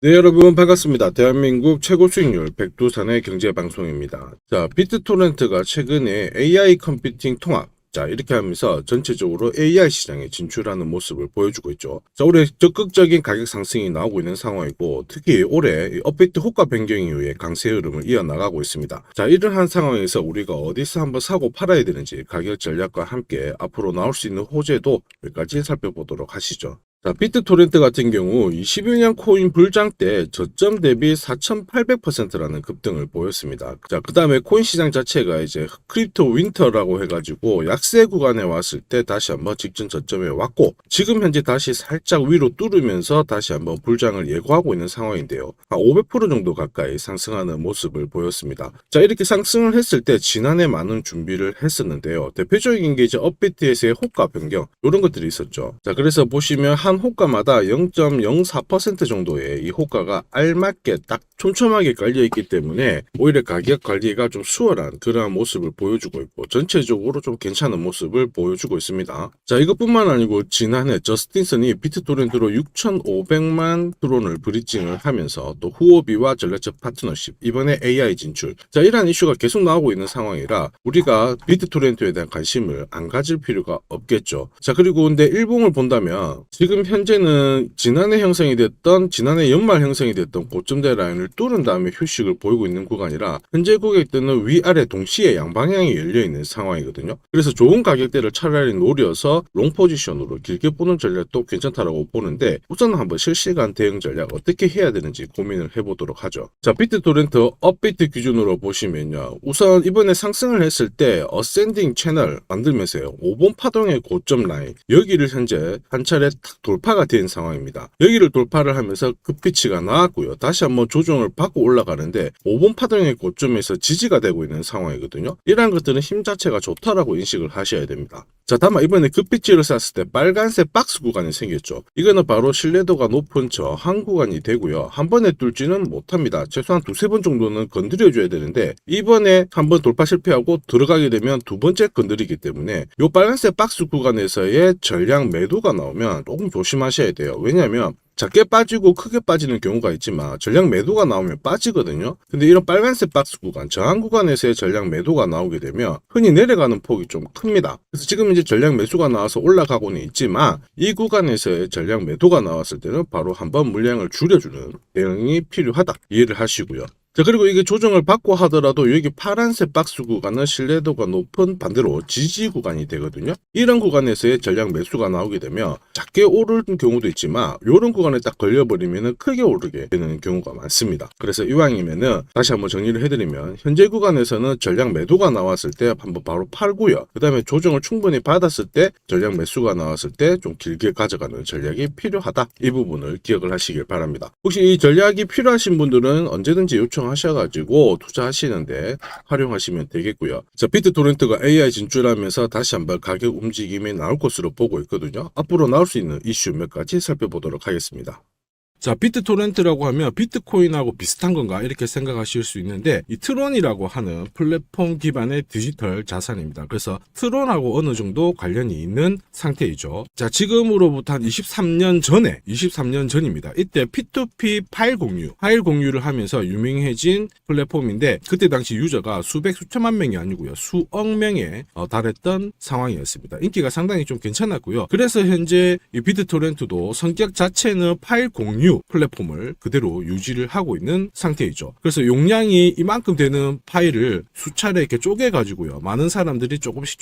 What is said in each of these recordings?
네, 여러분 반갑습니다. 대한민국 최고 수익률 백두산의 경제방송입니다. 자, 비트토렌트가 최근에 AI 컴퓨팅 통합, 자, 이렇게 하면서 전체적으로 AI 시장에 진출하는 모습을 보여주고 있죠. 자, 올해 적극적인 가격 상승이 나오고 있는 상황이고, 특히 올해 이 업비트 호가 변경 이후에 강세 흐름을 이어나가고 있습니다. 자, 이러한 상황에서 우리가 어디서 한번 사고 팔아야 되는지 가격 전략과 함께 앞으로 나올 수 있는 호재도 몇 가지 살펴보도록 하시죠. 자, 비트토렌트 같은 경우 21년 코인 불장 때 저점 대비 4,800%라는 급등을 보였습니다. 자, 그 다음에 코인 시장 자체가 이제 크립토 윈터라고 해가지고 약세 구간에 왔을 때 다시 한번 직전 저점에 왔고, 지금 현재 다시 살짝 위로 뚫으면서 다시 한번 불장을 예고하고 있는 상황인데요. 한 500% 정도 가까이 상승하는 모습을 보였습니다. 자, 이렇게 상승을 했을 때 지난해 많은 준비를 했었는데요. 대표적인 게 이제 업비트에서의 호가 변경, 이런 것들이 있었죠. 자, 그래서 보시면 한 호가마다 0.04% 정도의 이 호가가 알맞게 딱 촘촘하게 깔려있기 때문에 오히려 가격 관리가 좀 수월한 그러한 모습을 보여주고 있고, 전체적으로 좀 괜찮은 모습을 보여주고 있습니다. 자, 이것뿐만 아니고 지난해 저스틴슨이 비트토렌트로 6,500만 드론을 브리징을 하면서 또 후오비와 전략적 파트너십, 이번에 AI 진출, 자, 이러한 이슈가 계속 나오고 있는 상황이라 우리가 비트토렌트에 대한 관심을 안 가질 필요가 없겠죠. 자, 그리고 근데 일봉을 본다면 지금 현재는 지난해 연말 형성이 됐던 고점대 라인을 뚫은 다음에 휴식을 보이고 있는 구간이라 현재 고객들은 위아래 동시에 양방향이 열려있는 상황이거든요. 그래서 좋은 가격대를 차라리 노려서 롱 포지션으로 길게 보는 전략도 괜찮다라고 보는데, 우선 한번 실시간 대응 전략 어떻게 해야 되는지 고민을 해보도록 하죠. 자, 비트토렌트 업비트 기준으로 보시면요, 우선 이번에 상승을 했을 때 어센딩 채널 만들면서요, 5번 파동의 고점 라인, 여기를 현재 한 차례 탁 돌파가 된 상황입니다. 여기를 돌파를 하면서 급피치가 나왔고요, 다시 한번 조정을 받고 올라가는데 5번 파동의 고점에서 지지가 되고 있는 상황이거든요. 이러한 것들은 힘 자체가 좋다라고 인식을 하셔야 됩니다. 자, 다만 이번에 급비치를 쐈을 때 빨간색 박스 구간이 생겼죠. 이거는 바로 신뢰도가 높은 저항 구간이 되고요, 한 번에 뚫지는 못합니다. 최소한 두세 번 정도는 건드려줘야 되는데, 이번에 한 번 돌파 실패하고 들어가게 되면 두 번째 건드리기 때문에 이 빨간색 박스 구간에서의 전량 매도가 나오면 조금 조심하셔야 돼요. 왜냐하면 작게 빠지고 크게 빠지는 경우가 있지만 전량 매도가 나오면 빠지거든요. 근데 이런 빨간색 박스 구간, 저항 구간에서의 전량 매도가 나오게 되면 흔히 내려가는 폭이 좀 큽니다. 그래서 지금 이제 전량 매수가 나와서 올라가고는 있지만, 이 구간에서의 전량 매도가 나왔을 때는 바로 한번 물량을 줄여주는 대응이 필요하다, 이해를 하시고요. 자, 그리고 이게 조정을 받고 하더라도 여기 파란색 박스 구간은 신뢰도가 높은 반대로 지지 구간이 되거든요. 이런 구간에서의 전량 매수가 나오게 되면 작게 오르는 경우도 있지만, 이런 구간에 딱 걸려버리면 크게 오르게 되는 경우가 많습니다. 그래서 이왕이면은 다시 한번 정리를 해드리면, 현재 구간에서는 전량 매도가 나왔을 때 한번 바로 팔고요, 그 다음에 조정을 충분히 받았을 때 전량 매수가 나왔을 때 좀 길게 가져가는 전략이 필요하다, 이 부분을 기억을 하시길 바랍니다. 혹시 이 전략이 필요하신 분들은 언제든지 요청하셔가지고 투자하시는데 활용하시면 되겠고요. 자, 비트토렌트가 AI 진출하면서 다시 한번 가격 움직임이 나올 것으로 보고 있거든요. 앞으로 나올 수 있는 이슈 몇 가지 살펴보도록 하겠습니다. 자, 비트토렌트라고 하면 비트코인하고 비슷한 건가 이렇게 생각하실 수 있는데, 이 트론이라고 하는 플랫폼 기반의 디지털 자산입니다. 그래서 트론하고 어느 정도 관련이 있는 상태이죠. 자, 지금으로부터 한 23년 전입니다. 이때 P2P 파일 공유를 하면서 유명해진 플랫폼인데, 그때 당시 유저가 수천만 명이 아니고요, 수억 명에 달했던 상황이었습니다. 인기가 상당히 좀 괜찮았고요. 그래서 현재 이 비트토렌트도 성격 자체는 파일 공유 플랫폼을 그대로 유지를 하고 있는 상태이죠. 그래서 용량이 이만큼 되는 파일을 수차례 이렇게 쪼개가지고요, 많은 사람들이 조금씩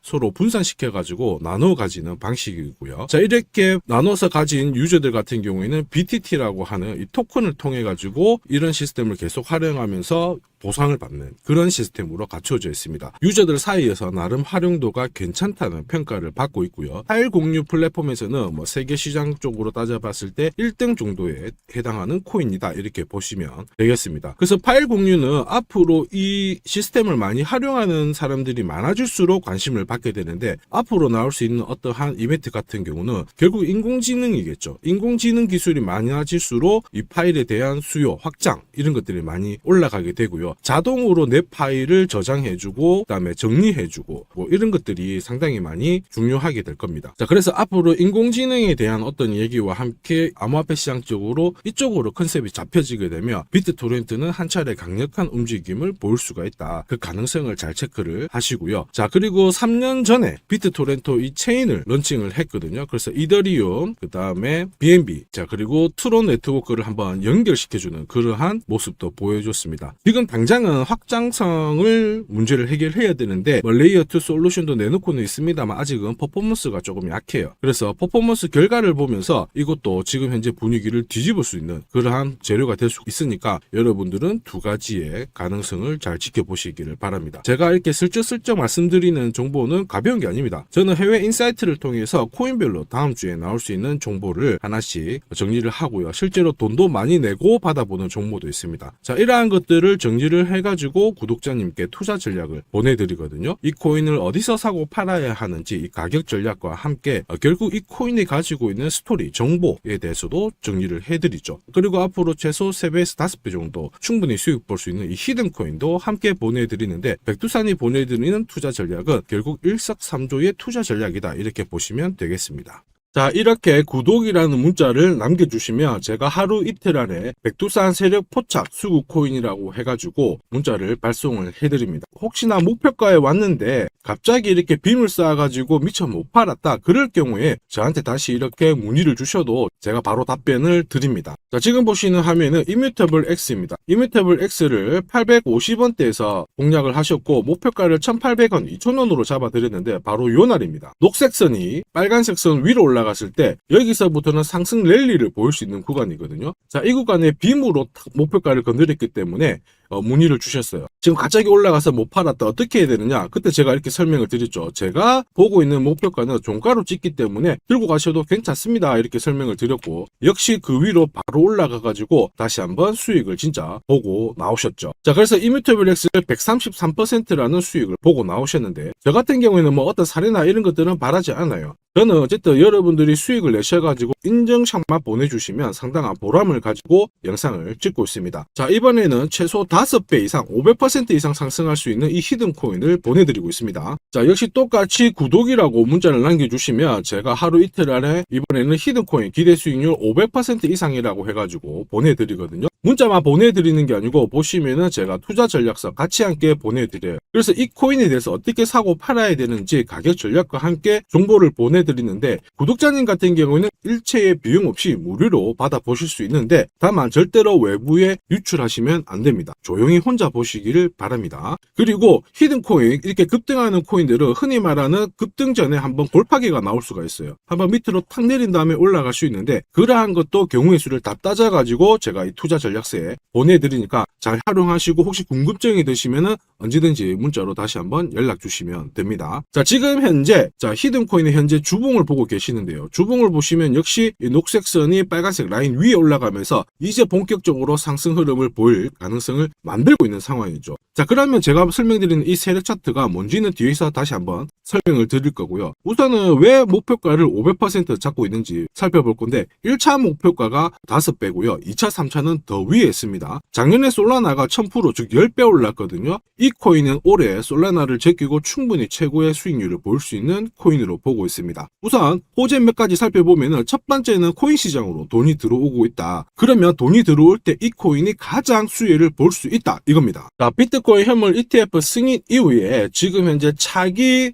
서로 분산시켜가지고 나눠 가지는 방식이고요. 자, 이렇게 나눠서 가진 유저들 같은 경우에는 BTT라고 하는 이 토큰을 통해 가지고 이런 시스템을 계속 활용하면서 보상을 받는 그런 시스템으로 갖춰져 있습니다. 유저들 사이에서 나름 활용도가 괜찮다는 평가를 받고 있고요. 파일 공유 플랫폼에서는 세계 시장 쪽으로 따져봤을 때 1등 정도에 해당하는 코인이다, 이렇게 보시면 되겠습니다. 그래서 파일 공유는 앞으로 이 시스템을 많이 활용하는 사람들이 많아질수록 관심을 받게 되는데, 앞으로 나올 수 있는 어떠한 이벤트 같은 경우는 결국 인공지능이겠죠. 인공지능 기술이 많아질수록 이 파일에 대한 수요 확장, 이런 것들이 많이 올라가게 되고요. 있죠. 자동으로 내 파일을 저장해주고 그다음에 정리해주고 뭐 이런 것들이 상당히 많이 중요하게 될 겁니다. 자, 그래서 앞으로 인공지능에 대한 어떤 얘기와 함께 암호화폐 시장 쪽으로 이쪽으로 컨셉이 잡혀지게 되면 비트토렌트는 한 차례 강력한 움직임을 보일 수가 있다. 그 가능성을 잘 체크를 하시고요. 자, 그리고 3년 전에 비트토렌토 이 체인을 런칭을 했거든요. 그래서 이더리움, 그 다음에 BNB, 자, 그리고 트론 네트워크를 한번 연결시켜주는 그러한 모습도 보여줬습니다. 지금 당장은 확장성을 문제를 해결해야 되는데 뭐 레이어 2 솔루션도 내놓고는 있습니다만 아직은 퍼포먼스가 조금 약해요. 그래서 퍼포먼스 결과를 보면서 이것도 지금 현재 분위기를 뒤집을 수 있는 그러한 재료가 될 수 있으니까 여러분들은 두 가지의 가능성을 잘 지켜보시기를 바랍니다. 제가 이렇게 슬쩍슬쩍 말씀드리는 정보는 가벼운 게 아닙니다. 저는 해외 인사이트를 통해서 코인별로 다음 주에 나올 수 있는 정보를 하나씩 정리를 하고요. 실제로 돈도 많이 내고 받아보는 정보도 있습니다. 자, 이러한 것들을 정리를 해가지고 구독자님께 투자 전략을 보내드리거든요. 이 코인을 어디서 사고 팔아야 하는지 이 가격 전략과 함께 결국 이 코인이 가지고 있는 스토리, 정보에 대해서도 정리를 해드리죠. 그리고 앞으로 최소 3배에서 5배 정도 충분히 수익 볼 수 있는 이 히든 코인도 함께 보내드리는데 백두산이 보내드리는 투자 전략은 결국 일석삼조의 투자 전략이다. 이렇게 보시면 되겠습니다. 자, 이렇게 구독이라는 문자를 남겨주시면 제가 하루 이틀 안에 백두산 세력 포착 수급 코인이라고 해가지고 문자를 발송을 해드립니다. 혹시나 목표가에 왔는데 갑자기 이렇게 빔을 쌓아가지고 미처 못 팔았다 그럴 경우에 저한테 다시 이렇게 문의를 주셔도 제가 바로 답변을 드립니다. 자, 지금 보시는 화면은 이뮤터블 X입니다. 이뮤터블 X를 850원대에서 공략을 하셨고 목표가를 1,800원, 2,000원으로 잡아드렸는데 바로 요 날입니다. 녹색 선이 빨간색 선 위로 올라갔을 때 여기서부터는 상승 랠리를 보일 수 있는 구간이거든요. 자, 이 구간에 빔으로 목표가를 건드렸기 때문에 문의를 주셨어요. 지금 갑자기 올라가서 못 팔았다. 어떻게 해야 되느냐? 그때 제가 이렇게 설명을 드렸죠. 제가 보고 있는 목표가는 종가로 찍기 때문에 들고 가셔도 괜찮습니다. 이렇게 설명을 드렸고 역시 그 위로 바로 올라가가지고 다시 한번 수익을 진짜 보고 나오셨죠. 자, 그래서 이뮤터블 X를 133%라는 수익을 보고 나오셨는데 저 같은 경우에는 뭐 어떤 사례나 이런 것들은 바라지 않아요. 저는 어쨌든 여러분들이 수익을 내셔가지고 인증샷만 보내주시면 상당한 보람을 가지고 영상을 찍고 있습니다. 자, 이번에는 최소 5배 이상 500% 이상 상승할 수 있는 이 히든 코인을 보내드리고 있습니다. 자, 역시 똑같이 구독이라고 문자를 남겨주시면 제가 하루 이틀 안에 이번에는 히든 코인 기대 수익률 500% 이상이라고 해가지고 보내드리거든요. 문자만 보내드리는 게 아니고 보시면은 제가 투자 전략서 같이 함께 보내드려요. 그래서 이 코인에 대해서 어떻게 사고 팔아야 되는지 가격 전략과 함께 정보를 보내드리는데 구독자님 같은 경우는 일체의 비용 없이 무료로 받아보실 수 있는데 다만 절대로 외부에 유출하시면 안 됩니다. 조용히 혼자 보시기를 바랍니다. 그리고 히든코인 이렇게 급등하는 코인들은 흔히 말하는 급등 전에 한번 골파기가 나올 수가 있어요. 한번 밑으로 탁 내린 다음에 올라갈 수 있는데 그러한 것도 경우의 수를 다 따져가지고 제가 이 투자 전략서에 보내드리니까 잘 활용하시고 혹시 궁금증이 드시면은 언제든지 문자로 다시 한번 연락 주시면 됩니다. 자, 지금 현재 히든코인의 현재 주봉을 보고 계시는데요. 주봉을 보시면 역시 이 녹색 선이 빨간색 라인 위에 올라가면서 이제 본격적으로 상승 흐름을 보일 가능성을 만들고 있는 상황이죠. 자, 그러면 제가 설명드리는 이 세력 차트가 뭔지는 뒤에서 다시 한번 설명을 드릴 거고요. 우선은 왜 목표가를 500% 잡고 있는지 살펴볼 건데 1차 목표가가 5배고요. 2차, 3차는 더 위에 있습니다. 작년에 솔라나가 1000% 즉 10배 올랐거든요. 이 코인은 올해 솔라나를 제끼고 충분히 최고의 수익률을 볼 수 있는 코인으로 보고 있습니다. 우선 호재 몇 가지 살펴보면 첫 번째는 코인 시장으로 돈이 들어오고 있다. 그러면 돈이 들어올 때 이 코인이 가장 수혜를 볼 수 있다 이겁니다. 자, 비트코인 현물 ETF 승인 이후에 지금 현재 사기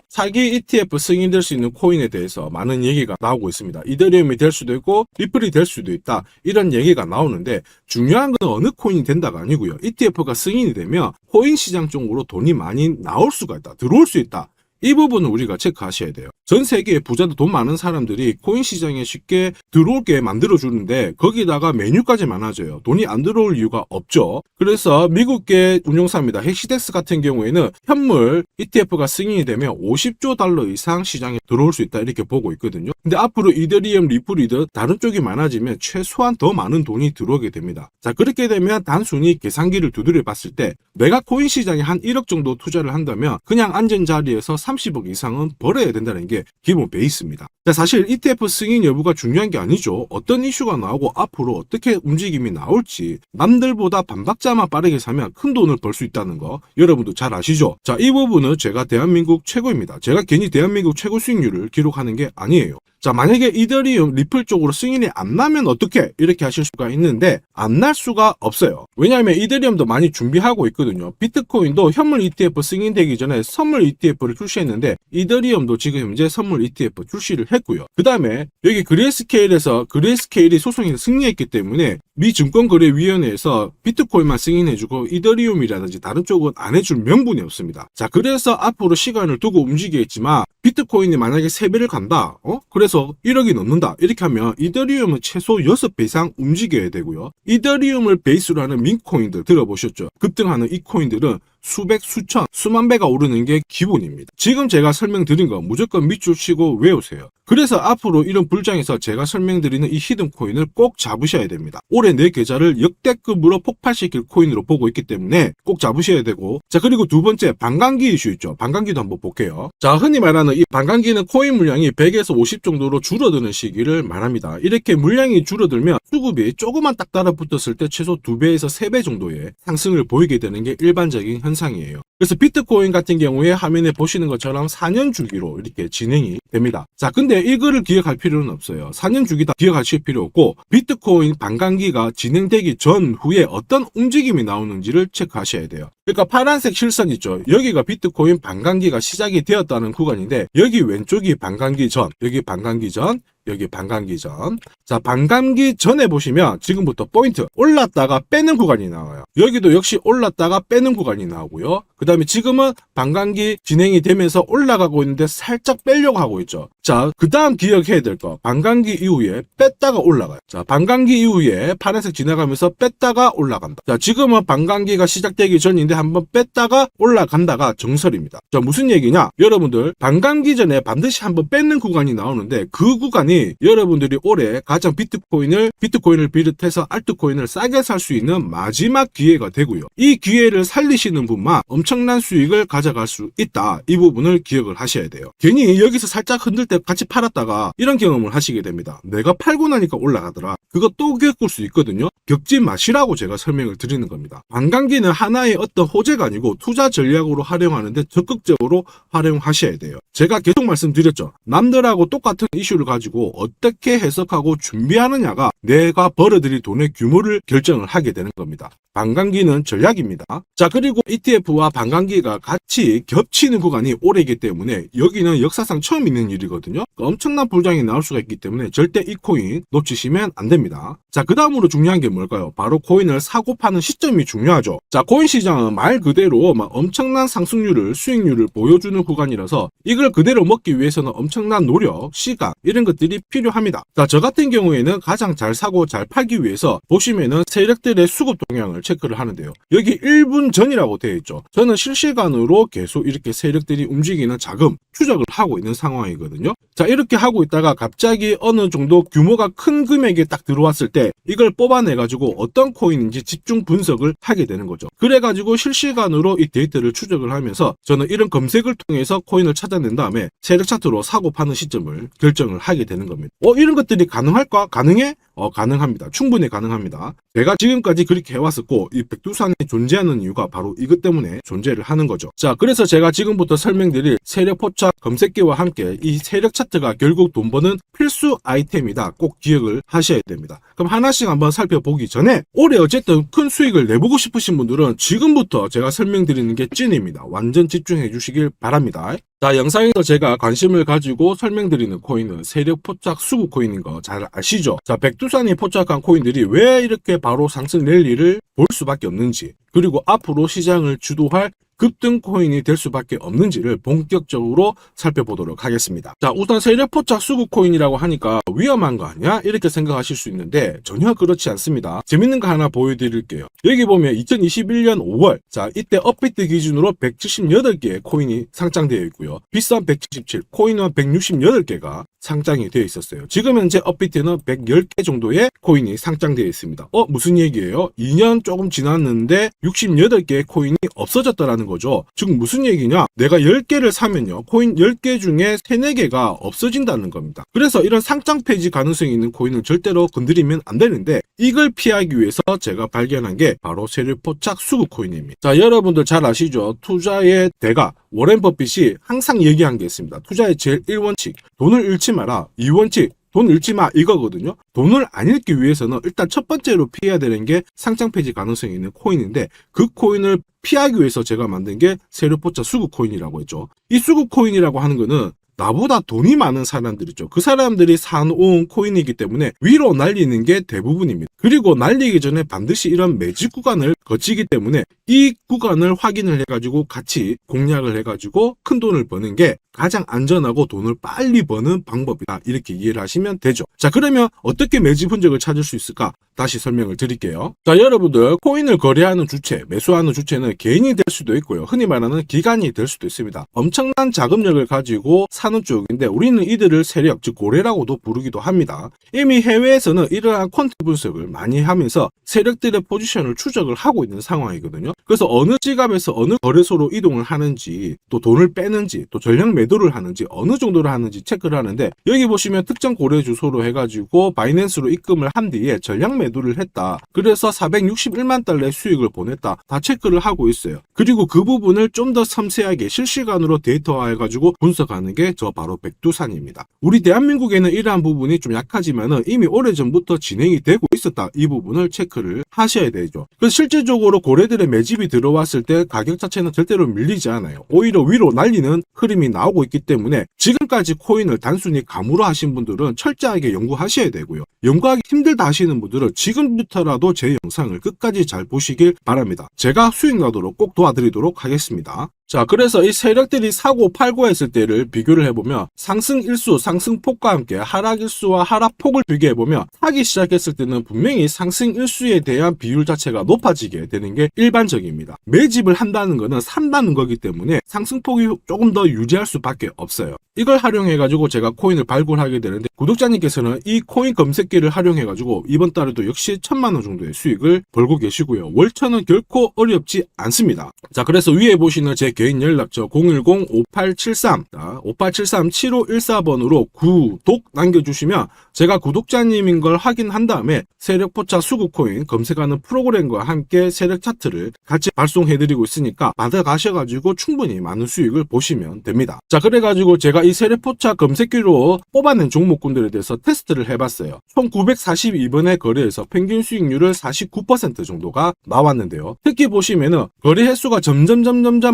ETF 승인될 수 있는 코인에 대해서 많은 얘기가 나오고 있습니다. 이더리움이 될 수도 있고 리플이 될 수도 있다 이런 얘기가 나오는데 중요한 건 어느 코인이 된다가 아니고요. ETF가 승인이 되면 코인 시장 쪽으로 돈이 많이 나올 수가 있다. 들어올 수 있다. 이 부분은 우리가 체크하셔야 돼요. 전 세계의 부자도 돈 많은 사람들이 코인 시장에 쉽게 들어올게 만들어주는데 거기다가 메뉴까지 많아져요. 돈이 안 들어올 이유가 없죠. 그래서 미국계 운용사입니다. 헥시덱스 같은 경우에는 현물 ETF가 승인이 되면 50조 달러 이상 시장에 들어올 수 있다 이렇게 보고 있거든요. 근데 앞으로 이더리움, 리플이든 다른 쪽이 많아지면 최소한 더 많은 돈이 들어오게 됩니다. 자, 그렇게 되면 단순히 계산기를 두드려 봤을 때 내가 코인 시장에 한 1억 정도 투자를 한다면 그냥 앉은 자리에서 30억 이상은 벌어야 된다는 게 기본 베이스입니다. 자, 사실 ETF 승인 여부가 중요한 게 아니죠. 어떤 이슈가 나오고 앞으로 어떻게 움직임이 나올지 남들보다 반박자만 빠르게 사면 큰 돈을 벌 수 있다는 거 여러분도 잘 아시죠? 자, 이 부분은 제가 대한민국 최고입니다. 제가 괜히 대한민국 최고 수익률을 기록하는 게 아니에요. 자, 만약에 이더리움, 리플 쪽으로 승인이 안 나면 어떻게? 이렇게 하실 수가 있는데 안 날 수가 없어요. 왜냐하면 이더리움도 많이 준비하고 있거든요. 비트코인도 현물 ETF 승인되기 전에 선물 ETF를 출시했는데 이더리움도 지금 현재 선물 ETF 출시를 했고요. 그 다음에 여기 그레이스케일에서 그레이스케일이 소송에서 승리했기 때문에 미 증권거래위원회에서 비트코인만 승인해주고 이더리움이라든지 다른 쪽은 안 해줄 명분이 없습니다. 자, 그래서 앞으로 시간을 두고 움직이겠지만 비트코인이 만약에 3배를 간다. 그래서 1억이 넘는다. 이렇게 하면 이더리움은 최소 6배 이상 움직여야 되고요. 이더리움을 베이스로 하는 민코인들 들어보셨죠? 급등하는 이 코인들은 수백, 수천, 수만 배가 오르는 게 기본입니다. 지금 제가 설명드린 거 무조건 밑줄 치고 외우세요. 그래서 앞으로 이런 불장에서 제가 설명드리는 이 히든코인을 꼭 잡으셔야 됩니다. 올해 내 계좌를 역대급으로 폭발시킬 코인으로 보고 있기 때문에 꼭 잡으셔야 되고, 자, 그리고 두 번째 반감기 이슈 있죠. 반감기도 한번 볼게요. 자, 흔히 말하는 이 반감기는 코인 물량이 100에서 50 정도로 줄어드는 시기를 말합니다. 이렇게 물량이 줄어들면 수급이 조금만 딱 달라붙었을 때 최소 2배에서 3배 정도의 상승을 보이게 되는 게 일반적인 현상이에요. 그래서 비트코인 같은 경우에 화면에 보시는 것처럼 4년 주기로 이렇게 진행이 됩니다. 자, 근데 이거를 기억할 필요는 없어요. 4년 주기 다 기억하실 필요 없고 비트코인 반감기가 진행되기 전후에 어떤 움직임이 나오는지를 체크하셔야 돼요. 그러니까 파란색 실선 있죠. 여기가 비트코인 반감기가 시작이 되었다는 구간인데 여기 왼쪽이 반감기 전, 여기 반감기 전, 여기 반감기 전. 자, 반감기 전에 보시면 지금부터 포인트 올랐다가 빼는 구간이 나와요. 여기도 역시 올랐다가 빼는 구간이 나오고요. 그 다음에 지금은 반감기 진행이 되면서 올라가고 있는데 살짝 빼려고 하고 있죠. 자, 그 다음 기억해야 될 거, 반감기 이후에 뺐다가 올라가요. 자, 반감기 이후에 파란색 지나가면서 뺐다가 올라간다. 자, 지금은 반감기가 시작되기 전인데 한번 뺐다가 올라간다가 정설입니다. 자, 무슨 얘기냐? 여러분들 반감기 전에 반드시 한번 뺏는 구간이 나오는데 그 구간이 여러분들이 올해 가장 비트코인을 비롯해서 알트코인을 싸게 살 수 있는 마지막 기회가 되고요. 이 기회를 살리시는 분만 엄청난 수익을 가져갈 수 있다. 이 부분을 기억을 하셔야 돼요. 괜히 여기서 살짝 흔들 때 같이 팔았다가 이런 경험을 하시게 됩니다. 내가 팔고 나니까 올라가더라. 그거 또 겪을 수 있거든요. 겪지 마시라고 제가 설명을 드리는 겁니다. 반감기는 하나의 어떤 호재가 아니고 투자 전략으로 활용하는데 적극적으로 활용하셔야 돼요. 제가 계속 말씀드렸죠. 남들하고 똑같은 이슈를 가지고 어떻게 해석하고 준비하느냐가 내가 벌어들일 돈의 규모를 결정을 하게 되는 겁니다. 반감기는 전략입니다. 자, 그리고 ETF와 반감기가 같이 겹치는 구간이 올해이기 때문에 여기는 역사상 처음 있는 일이거든요. 엄청난 불장이 나올 수가 있기 때문에 절대 이 코인 놓치시면 안 됩니다. 자, 그 다음으로 중요한 게 뭘까요? 바로 코인을 사고 파는 시점이 중요하죠. 자, 코인 시장은 말 그대로 엄청난 상승률을, 수익률을 보여주는 구간이라서 이걸 그대로 먹기 위해서는 엄청난 노력, 시간 이런 것들이 필요합니다. 자, 저 같은 경우에는 가장 잘 사고 잘 팔기 위해서 보시면은 세력들의 수급 동향을 체크를 하는데요. 여기 1분 전이라고 되어 있죠. 저는 실시간으로 계속 이렇게 세력들이 움직이는 자금 추적을 하고 있는 상황이거든요. 자, 이렇게 하고 있다가 갑자기 어느 정도 규모가 큰 금액이 딱 들어왔을 때 이걸 뽑아내가지고 어떤 코인인지 집중 분석을 하게 되는 거죠. 그래가지고 실시간으로 이 데이터를 추적을 하면서 저는 이런 검색을 통해서 코인을 찾아낸 다음에 세력 차트로 사고 파는 시점을 결정을 하게 되는 겁니다. 이런 것들이 가능할까? 가능해? 가능합니다. 충분히 가능합니다. 제가 지금까지 그렇게 해왔었고 이 백두산이 존재하는 이유가 바로 이것 때문에 존재를 하는 거죠. 자, 그래서 제가 지금부터 설명드릴 세력 포착 검색기와 함께 이 세력 차트가 결국 돈 버는 필수 아이템이다. 꼭 기억을 하셔야 됩니다. 그럼 하나씩 한번 살펴보기 전에 올해 어쨌든 큰 수익을 내보고 싶으신 분들은 지금부터 제가 설명드리는 게 찐입니다. 완전 집중해 주시길 바랍니다. 자, 영상에서 제가 관심을 가지고 설명드리는 코인은 세력 포착 수급 코인인 거 잘 아시죠? 자, 백두산이 포착한 코인들이 왜 이렇게 바로 상승 랠리를 볼 수밖에 없는지, 그리고 앞으로 시장을 주도할 급등 코인이 될 수밖에 없는지를 본격적으로 살펴보도록 하겠습니다. 자, 우선 세력 포착 수급 코인이라고 하니까 위험한 거 아니야? 이렇게 생각하실 수 있는데 전혀 그렇지 않습니다. 재밌는 거 하나 보여드릴게요. 여기 보면 2021년 5월, 자, 이때 업비트 기준으로 178개의 코인이 상장되어 있고요. 비싼 177, 코인은 168개가 상장이 되어 있었어요. 지금 현재 업비트는 110개 정도의 코인이 상장되어 있습니다. 무슨 얘기예요? 2년 조금 지났는데 68개의 코인이 없어졌다라는 거죠. 즉 무슨 얘기냐? 내가 10개를 사면요, 코인 10개 중에 3, 4개가 없어진다는 겁니다. 그래서 이런 상장 폐지 가능성이 있는 코인은 절대로 건드리면 안 되는데, 이걸 피하기 위해서 제가 발견한 게 바로 세력포착 수급 코인입니다. 자, 여러분들 잘 아시죠? 투자의 대가 워렌 버핏이 항상 얘기한 게 있습니다. 투자의 제일 1원칙, 돈을 잃지 마라. 2원칙, 돈 잃지 마, 이거거든요. 돈을 안 잃기 위해서는 일단 첫 번째로 피해야 되는 게 상장 폐지 가능성이 있는 코인인데, 그 코인을 피하기 위해서 제가 만든 게 세력포착 수급 코인이라고 했죠. 이 수급 코인이라고 하는 거는 나보다 돈이 많은 사람들이죠. 그 사람들이 사놓은 코인이기 때문에 위로 날리는 게 대부분입니다. 그리고 날리기 전에 반드시 이런 매집 구간을 거치기 때문에 이 구간을 확인을 해가지고 같이 공략을 해가지고 큰 돈을 버는 게 가장 안전하고 돈을 빨리 버는 방법이다, 이렇게 이해를 하시면 되죠. 자, 그러면 어떻게 매집 흔적을 찾을 수 있을까? 다시 설명을 드릴게요. 자, 여러분들 코인을 거래하는 주체, 매수하는 주체는 개인이 될 수도 있고요, 흔히 말하는 기관이 될 수도 있습니다. 엄청난 자금력을 가지고 사는 쪽인데 우리는 이들을 세력, 즉 고래라고도 부르기도 합니다. 이미 해외에서는 이러한 퀀트 분석을 많이 하면서 세력들의 포지션을 추적을 하고 있는 상황이거든요. 그래서 어느 지갑에서 어느 거래소로 이동을 하는지, 또 돈을 빼는지, 또 전량 매도를 하는지, 어느 정도를 하는지 체크를 하는데, 여기 보시면 특정 고래 주소로 해가지고 바이낸스로 입금을 한 뒤에 전량 매도를 했다, 그래서 461만 달러의 수익을 보냈다, 다 체크를 하고 있어요. 그리고 그 부분을 좀 더 섬세하게 실시간으로 데이터화해가지고 분석하는 게 저 바로 백두산입니다. 우리 대한민국에는 이러한 부분이 좀 약하지만은 이미 오래전부터 진행이 되고 있었다, 이 부분을 체크를 하셔야 되죠. 그래서 실질적으로 고래들의 매집이 들어왔을 때 가격 자체는 절대로 밀리지 않아요. 오히려 위로 날리는 흐름이 나오고 있기 때문에 지금까지 코인을 단순히 감으로 하신 분들은 철저하게 연구하셔야 되고요, 연구하기 힘들다 하시는 분들은 지금부터라도 제 영상을 끝까지 잘 보시길 바랍니다. 제가 수익 나도록 꼭 도와드리도록 하겠습니다. 자, 그래서 이 세력들이 사고 팔고 했을 때를 비교를 해보면 상승 일수, 상승폭과 함께 하락 일수와 하락폭을 비교해보면 사기 시작했을 때는 분명히 상승 일수에 대한 비율 자체가 높아지게 되는 게 일반적입니다. 매집을 한다는 거는 산다는 거기 때문에 상승폭이 조금 더 유지할 수밖에 없어요. 이걸 활용해가지고 제가 코인을 발굴하게 되는데, 구독자님께서는 이 코인 검색기를 활용해가지고 이번 달에도 역시 1000만원 정도의 수익을 벌고 계시고요. 월천은 결코 어렵지 않습니다. 자, 그래서 위에 보시는 제 개인 연락처 010-5873-7514번으로 구독 남겨주시면 제가 구독자님인 걸 확인한 다음에 세력포착 수급코인 검색하는 프로그램과 함께 세력 차트를 같이 발송해드리고 있으니까 받아가셔가지고 충분히 많은 수익을 보시면 됩니다. 자, 그래가지고 제가 이 세력포착 검색기로 뽑아낸 종목군들에 대해서 테스트를 해봤어요. 총 942번의 거래에서 평균 수익률을 49% 정도가 나왔는데요. 특히 보시면은 거래 횟수가 점점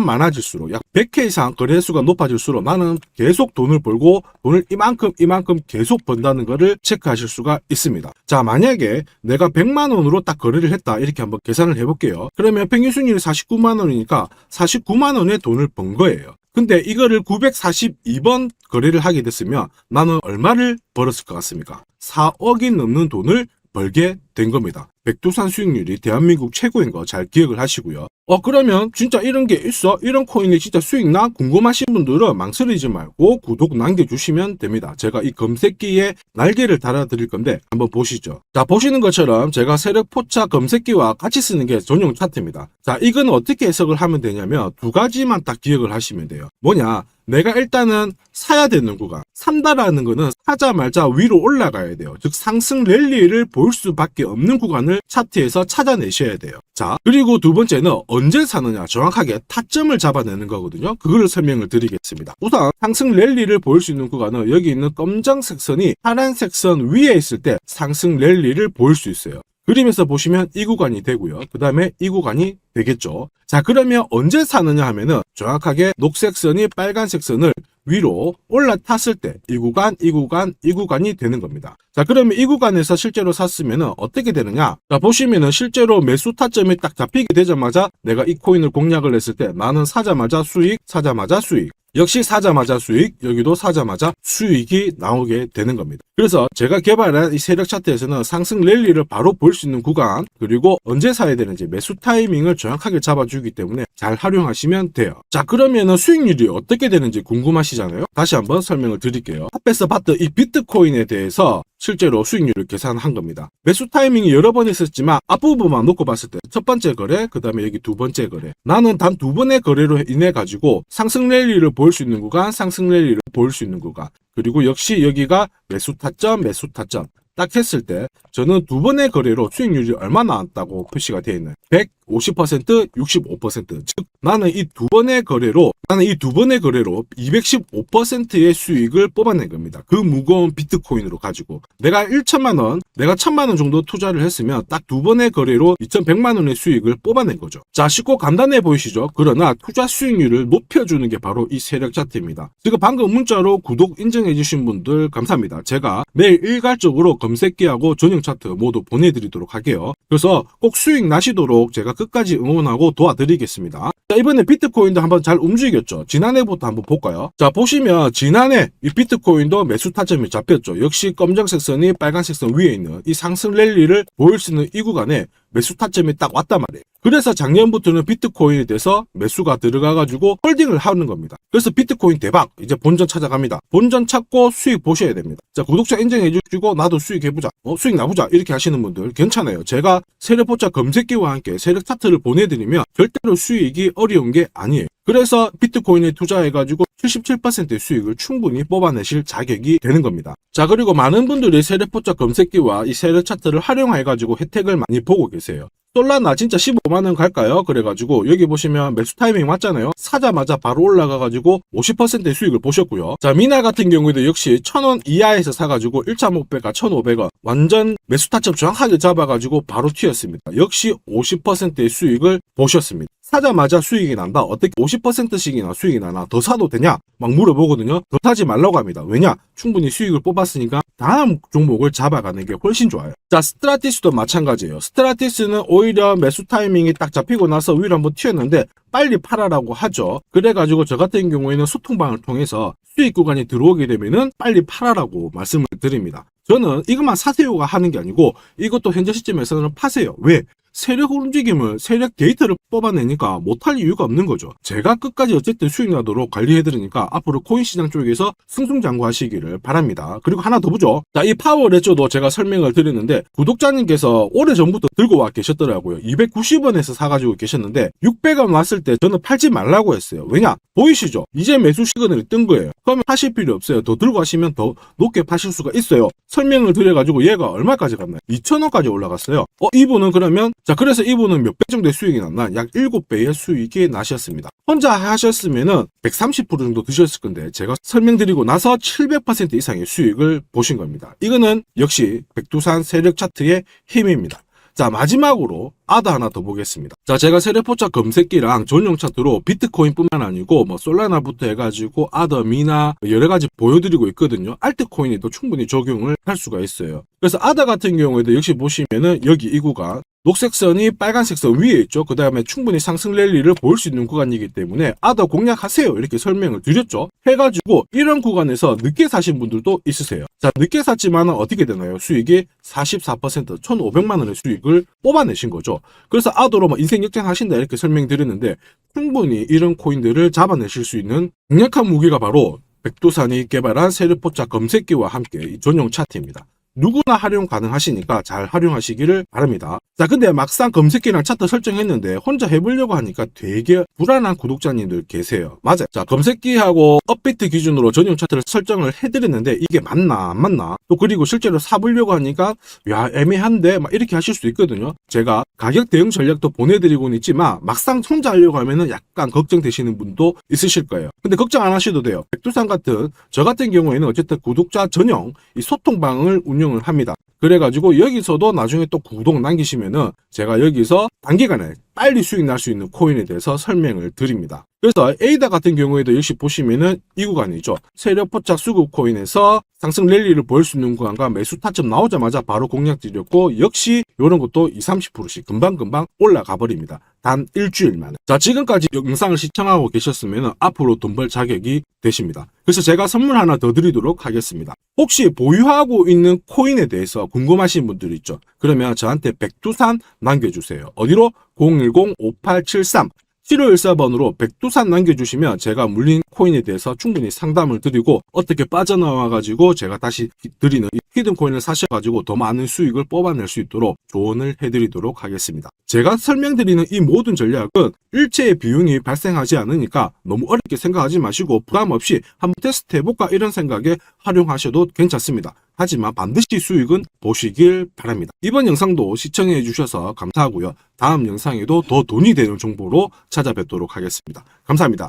많아질수록 약 100회 이상 거래 횟수가 높아질수록 나는 계속 돈을 벌고 돈을 이만큼 계속 번다는 거를 체크하실 수가 있습니다. 자, 만약에 내가 100만원으로 딱 거래를 했다, 이렇게 한번 계산을 해볼게요. 그러면 평균 수익률이 49만원이니까 49만원의 돈을 번 거예요. 근데 이거를 942번 거래를 하게 됐으면 나는 얼마를 벌었을 것 같습니까? 4억이 넘는 돈을 벌게 된 겁니다. 백두산 수익률이 대한민국 최고인 거 잘 기억을 하시고요. 그러면 진짜 이런 게 있어? 이런 코인이 진짜 수익 나? 궁금하신 분들은 망설이지 말고 구독 남겨주시면 됩니다. 제가 이 검색기에 날개를 달아드릴 건데 한번 보시죠. 자, 보시는 것처럼 제가 세력포착 검색기와 같이 쓰는 게 전용 차트입니다. 자, 이건 어떻게 해석을 하면 되냐면 두 가지만 딱 기억을 하시면 돼요. 뭐냐? 내가 일단은 사야 되는 구간, 산다라는 거는 사자마자 위로 올라가야 돼요. 즉 상승 랠리를 볼 수밖에 없는 구간을 차트에서 찾아내셔야 돼요. 자, 그리고 두 번째는 언제 사느냐, 정확하게 타점을 잡아내는 거거든요. 그걸 설명을 드리겠습니다. 우선 상승 랠리를 볼 수 있는 구간은 여기 있는 검정색 선이 파란색 선 위에 있을 때 상승 랠리를 볼 수 있어요. 그림에서 보시면 이 구간이 되고요. 그 다음에 이 구간이 되겠죠. 자, 그러면 언제 사느냐 하면은 정확하게 녹색 선이 빨간색 선을 위로 올라탔을 때 이 구간이 되는 겁니다. 자, 그러면 이 구간에서 실제로 샀으면은 어떻게 되느냐? 자, 보시면은 실제로 매수 타점이 딱 잡히게 되자마자 내가 이 코인을 공략을 했을 때 나는 사자마자 수익, 사자마자 수익. 역시 사자마자 수익, 여기도 사자마자 수익이 나오게 되는 겁니다. 그래서 제가 개발한 이 세력 차트에서는 상승 랠리를 바로 볼 수 있는 구간, 그리고 언제 사야 되는지 매수 타이밍을 정확하게 잡아주기 주기 때문에 잘 활용하시면 돼요. 자, 그러면은 수익률이 어떻게 되는지 궁금하시잖아요. 다시 한번 설명을 드릴게요. 앞에서 봤던 이 비트코인에 대해서 실제로 수익률을 계산한 겁니다. 매수 타이밍이 여러 번 있었지만 앞부분만 놓고 봤을 때 첫 번째 거래, 그 다음에 여기 두 번째 거래. 나는 단 두 번의 거래로 인해 가지고 상승 랠리를 보일 수 있는 구간, 상승 랠리를 보일 수 있는 구간. 그리고 역시 여기가 매수 타점, 매수 타점. 딱 했을 때 저는 두 번의 거래로 수익률이 얼마나 나왔다고 표시가 되어 있나요? 150%, 65%. 즉 나는 이 두 번의 거래로 215%의 수익을 뽑아낸 겁니다. 그 무거운 비트코인으로 가지고 내가 1천만 원, 내가 1,000만 원 정도 투자를 했으면 딱 두 번의 거래로 2,100만 원의 수익을 뽑아낸 거죠. 자, 쉽고 간단해 보이시죠? 그러나 투자 수익률을 높여주는 게 바로 이 세력 차트입니다. 지금 방금 문자로 구독 인정해 주신 분들 감사합니다. 제가 내일 일괄적으로 검색기하고 전용 차트 모두 보내드리도록 할게요. 그래서 꼭 수익 나시도록 제가 끝까지 응원하고 도와드리겠습니다. 자, 이번에 비트코인도 한번 잘 움직였죠. 지난해부터 한번 볼까요? 자, 보시면 지난해 이 비트코인도 매수 타점이 잡혔죠. 역시 검정색 선이 빨간색 선 위에 있는 이 상승 랠리를 보일 수 있는 이 구간에 매수 타점이 딱 왔단 말이에요. 그래서 작년부터는 비트코인에 대해서 매수가 들어가가지고 홀딩을 하는 겁니다. 그래서 비트코인 대박, 이제 본전 찾아갑니다. 본전 찾고 수익 보셔야 됩니다. 자, 구독자 인정해 주시고 나도 수익 해보자, 수익 나보자 이렇게 하시는 분들 괜찮아요. 제가 세력포차 검색기와 함께 세력 차트를 보내드리면 절대로 수익이 어려운 게 아니에요. 그래서 비트코인에 투자해가지고 77%의 수익을 충분히 뽑아내실 자격이 되는 겁니다. 자, 그리고 많은 분들이 세력포차 검색기와 이 세력 차트를 활용해가지고 혜택을 많이 보고 계세요. 솔라나 진짜 15만원 갈까요? 그래가지고 여기 보시면 매수 타이밍 맞잖아요. 사자마자 바로 올라가가지고 50%의 수익을 보셨고요. 자, 미나 같은 경우에도 역시 1,000원 이하에서 사가지고 1차 목표가 1,500원 완전 매수 타점 정확하게 잡아가지고 바로 튀었습니다. 역시 50%의 수익을 보셨습니다. 사자마자 수익이 난다. 어떻게 50%씩이나 수익이 나나? 더 사도 되냐? 막 물어보거든요. 더 사지 말라고 합니다. 왜냐? 충분히 수익을 뽑았으니까 다음 종목을 잡아가는 게 훨씬 좋아요. 자, 스트라티스도 마찬가지예요. 스트라티스는 오히려 매수 타이밍이 딱 잡히고 나서 위로 한번 튀었는데 빨리 팔아라고 하죠. 그래가지고 저 같은 경우에는 소통방을 통해서 수익 구간이 들어오게 되면은 빨리 팔아라고 말씀을 드립니다. 저는 이것만 사세요가 하는 게 아니고 이것도 현재 시점에서는 파세요. 왜? 세력 움직임을, 세력 데이터를 뽑아내니까 못할 이유가 없는 거죠. 제가 끝까지 어쨌든 수익 나도록 관리해드리니까 앞으로 코인 시장 쪽에서 승승장구하시기를 바랍니다. 그리고 하나 더 보죠. 자, 이 파워레저도 제가 설명을 드렸는데 구독자님께서 오래전부터 들고 와 계셨더라고요. 290원에서 사가지고 계셨는데 600원 왔을 때 저는 팔지 말라고 했어요. 왜냐? 보이시죠? 이제 매수 시그널이 뜬 거예요. 그러면 하실 필요 없어요. 더 들고 가시면 더 높게 파실 수가 있어요. 설명을 드려가지고 얘가 얼마까지 갔나요? 2,000원까지 올라갔어요. 이분은 그러면 자, 그래서 이분은 몇 배 정도의 수익이 났나? 약 7배의 수익이 나셨습니다. 혼자 하셨으면은 130% 정도 드셨을 건데 제가 설명드리고 나서 700% 이상의 수익을 보신 겁니다. 이거는 역시 백두산 세력 차트의 힘입니다. 자, 마지막으로 아더 하나 더 보겠습니다. 자, 제가 세력포차 검색기랑 전용 차트로 비트코인뿐만 아니고 뭐 솔라나부터 해가지고 아더, 미나 여러 가지 보여드리고 있거든요. 알트코인에도 충분히 적용을 할 수가 있어요. 그래서 아더 같은 경우에도 역시 보시면은 여기 이 구간 녹색 선이 빨간색 선 위에 있죠. 그 다음에 충분히 상승 랠리를 보일 수 있는 구간이기 때문에 아더 공략하세요 이렇게 설명을 드렸죠. 해가지고 이런 구간에서 늦게 사신 분들도 있으세요. 자, 늦게 샀지만 어떻게 되나요? 수익이 44% 1,500만 원의 수익을 뽑아내신 거죠. 그래서 아더로 뭐 인생 역전하신다 이렇게 설명드렸는데 충분히 이런 코인들을 잡아내실 수 있는 강력한 무기가 바로 백두산이 개발한 세력포차 검색기와 함께 이 전용 차트입니다. 누구나 활용 가능하시니까 잘 활용하시기를 바랍니다. 자, 근데 막상 검색기랑 차트 설정했는데 혼자 해보려고 하니까 되게 불안한 구독자님들 계세요. 맞아요. 자, 검색기하고 업비트 기준으로 전용 차트를 설정을 해드렸는데 이게 맞나 안 맞나? 또 그리고 실제로 사보려고 하니까 야, 애매한데 막 이렇게 하실 수 있거든요. 제가 가격 대응 전략도 보내드리고는 있지만 막상 혼자 하려고 하면은 약간 걱정되시는 분도 있으실 거예요. 근데 걱정 안 하셔도 돼요. 백두산 같은 저 같은 경우에는 어쨌든 구독자 전용 이 소통방을 운영을 합니다. 그래가지고 여기서도 나중에 또 구독 남기시면은 제가 여기서 단기간에 빨리 수익 날 수 있는 코인에 대해서 설명을 드립니다. 그래서 에이다 같은 경우에도 역시 보시면은 이 구간이죠. 세력포착 수급 코인에서 상승 랠리를 보일 수 있는 구간과 매수 타점 나오자마자 바로 공략 드렸고 역시 이런 것도 20-30%씩 금방금방 올라가 버립니다. 단 일주일 만에. 자, 지금까지 영상을 시청하고 계셨으면 앞으로 돈 벌 자격이 되십니다. 그래서 제가 선물 하나 더 드리도록 하겠습니다. 혹시 보유하고 있는 코인에 대해서 궁금하신 분들 있죠? 그러면 저한테 백두산 남겨주세요. 어디로? 010-5873 7514번으로 백두산 남겨주시면 제가 물린 코인에 대해서 충분히 상담을 드리고 어떻게 빠져나와가지고 제가 다시 드리는 이 히든 코인을 사셔가지고 더 많은 수익을 뽑아낼 수 있도록 조언을 해드리도록 하겠습니다. 제가 설명드리는 이 모든 전략은 일체의 비용이 발생하지 않으니까 너무 어렵게 생각하지 마시고 부담 없이 한번 테스트 해볼까 이런 생각에 활용하셔도 괜찮습니다. 하지만 반드시 수익은 보시길 바랍니다. 이번 영상도 시청해 주셔서 감사하고요. 다음 영상에도 더 돈이 되는 정보로 찾아뵙도록 하겠습니다. 감사합니다.